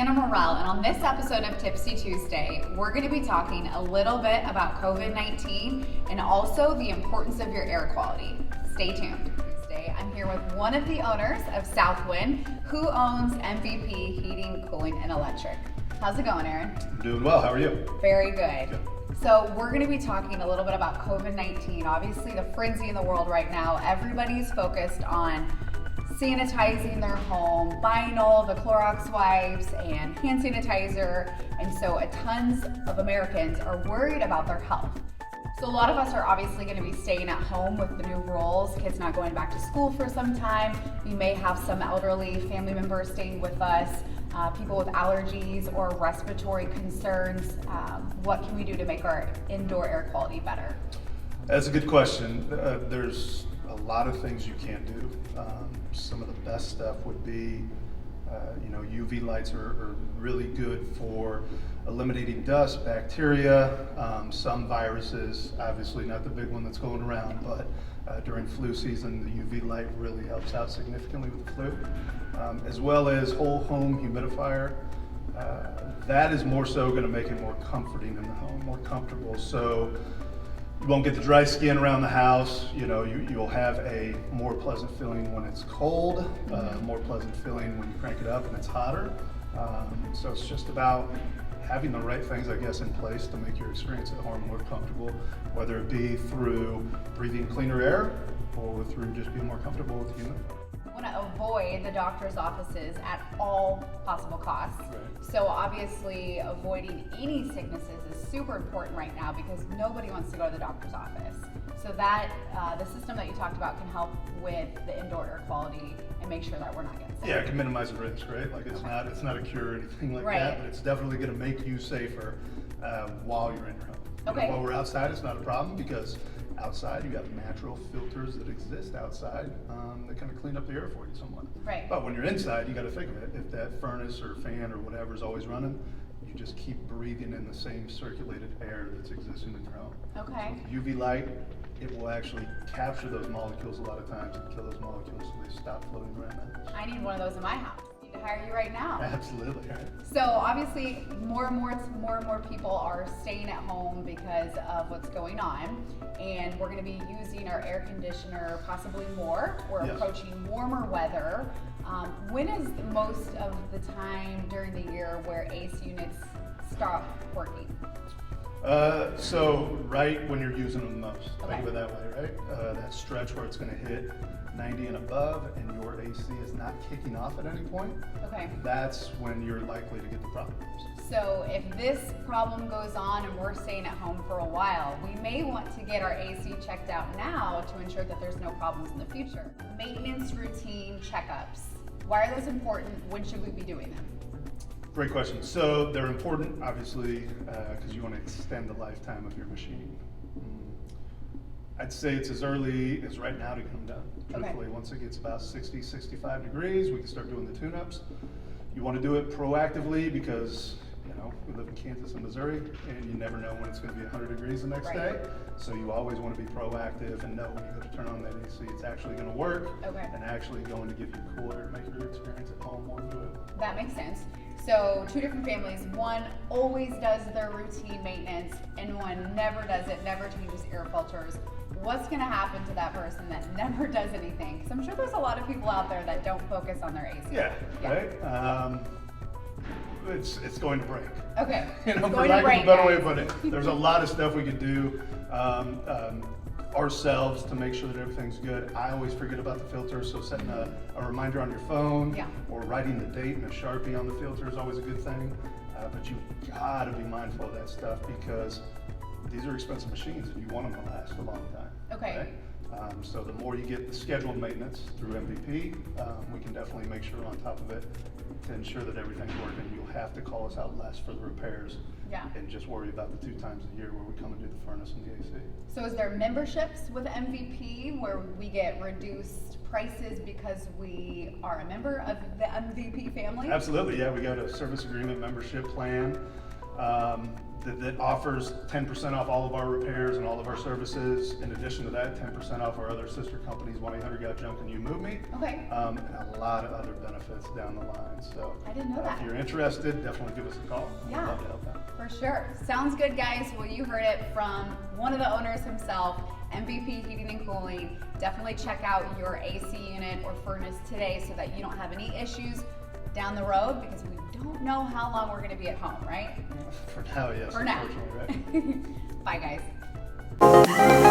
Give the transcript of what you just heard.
Hannah Murrell, and on this episode of Tipsy Tuesday, we're going to be talking a little bit about COVID-19 and also the importance of your air quality. Stay tuned. Today, I'm here with one of the owners of Southwind, who owns MVP Heating, Cooling, and Electric. How's it going, Aaron? I'm doing well. How are you? Very good. So we're going to be talking a little bit about COVID-19. Obviously, the frenzy in the world right now, everybody's focused on sanitizing their home, buying all the Clorox wipes and hand sanitizer, and so tons of Americans are worried about their health. So a lot of us are obviously going to be staying at home with the new rules, kids not going back to school for some time. We may have some elderly family members staying with us, people with allergies or respiratory concerns. What can we do to make our indoor air quality better? That's a good question. There's a lot of things you can do. Some of the best stuff would be, UV lights are really good for eliminating dust, bacteria, some viruses, obviously not the big one that's going around, but during flu season, the UV light really helps out significantly with the flu, as well as whole home humidifier. That is more so going to make it more comforting in the home, more comfortable. So you won't get the dry skin around the house. You'll have a more pleasant feeling when it's cold, more pleasant feeling when you crank it up and it's hotter. So it's just about having the right things, I guess, in place to make your experience at home more comfortable, whether it be through breathing cleaner air or through just being more comfortable with the humidifier. Want to avoid the doctor's offices at all possible costs. Right. So obviously avoiding any sicknesses is super important right now because nobody wants to go to the doctor's office. So that the system that you talked about can help with the indoor air quality and make sure that we're not getting sick. Yeah, it can minimize the risk, right? Like it's not a cure or anything like that, but it's definitely going to make you safer while you're in your home. Okay. While we're outside, it's not a problem because outside you have natural filters that exist outside that kind of clean up the air for you somewhat. Right. But when you're inside, you got to think of it. If that furnace or fan or whatever is always running, you just keep breathing in the same circulated air that's existing in your home. Okay. So UV light, it will actually capture those molecules a lot of times and kill those molecules so they stop floating around the house. I need one of those in my house. I need to hire you right now. Absolutely, right. So obviously more and more people are staying at home because of what's going on, and we're going to be using our air conditioner possibly more. We're Yes. approaching warmer weather. When is most of the time during the year where AC units stop working? So right when you're using them the most, Okay. think of it that way, right? That stretch where it's going to hit 90 and above and your AC is not kicking off at any point, Okay. that's when you're likely to get the problems. So if this problem goes on and we're staying at home for a while, we may want to get our AC checked out now to ensure that there's no problems in the future. Maintenance routine checkups. Why are those important? When should we be doing them? Great question. So they're important, obviously, because you want to extend the lifetime of your machine. I'd say it's as early as right now to get them done. Truthfully, once it gets about 60, 65 degrees, we can start doing the tune-ups. You want to do it proactively because, we live in Kansas and Missouri, and you never know when it's going to be 100 degrees the next day. So you always want to be proactive and know when you go to turn on that AC, it's actually going to work and actually going to give you cool air to make your experience at home more enjoyable. That makes sense. So two different families. One always does their routine maintenance, and one never does it, never changes air filters. What's going to happen to that person that never does anything? Because I'm sure there's a lot of people out there that don't focus on their AC. Yeah. Right? It's going to break. Okay. For lack of a better way to put it. There's a lot of stuff we could do ourselves to make sure that everything's good. I always forget about the filter, so setting a reminder on your phone or writing the date in a Sharpie on the filter is always a good thing. But you've got to be mindful of that stuff because these are expensive machines and you want them to last a long time. Okay. So the more you get the scheduled maintenance through MVP, we can definitely make sure we're on top of it to ensure that everything's working. You'll have to call us out less for the repairs and just worry about the 2 times a year where we come and do the furnace and the AC. So is there memberships with MVP where we get reduced prices because we are a member of the MVP family? Absolutely, yeah. We got a service agreement membership plan. that offers 10% off all of our repairs and all of our services. In addition to that, 10% off our other sister companies, 1-800-GOT-JUNK and You Move Me. Okay. And a lot of other benefits down the line. So I didn't know that. If you're interested, definitely give us a call. Yeah. We'd love to help out. For sure. Sounds good, guys. Well, you heard it from one of the owners himself, MVP Heating and Cooling. Definitely check out your AC unit or furnace today so that you don't have any issues down the road, because we don't know how long we're going to be at home, right? For now, yes. For now. Unfortunately, right? Bye, guys.